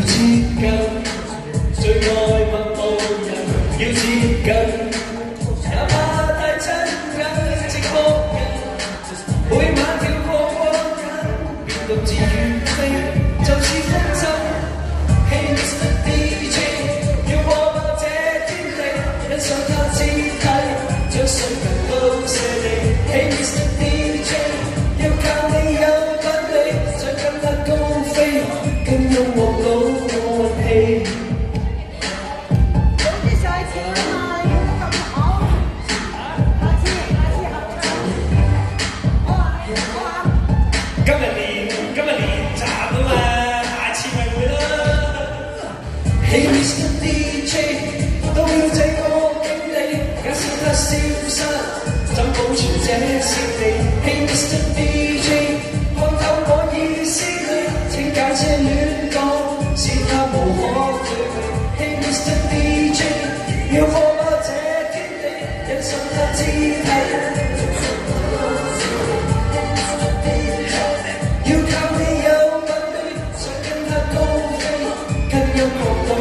接近，最愛默無人要接近，哪怕太親近，寂寞人每晚跳過光陰，便獨自遠飛，就是風箏。Hey Mr. DJ， 要播爆這天地，欣賞他肢體，將水分都射地。Hey Mr. DJ， 要靠你有品味，想跟他高飛，跟音樂老默契。今日練習啊嘛，下次咪會啦。Hey Mr. DJ， 到了這個境地，假使他消失，怎保存這勝利？Hey Mr. DJ， 看透我意思裏，請解這亂講，使他無可退避。Hey Mr. DJ， 要播爆這天地，欣賞他肢體。要靠你有品味，想跟他高飛，跟音樂到。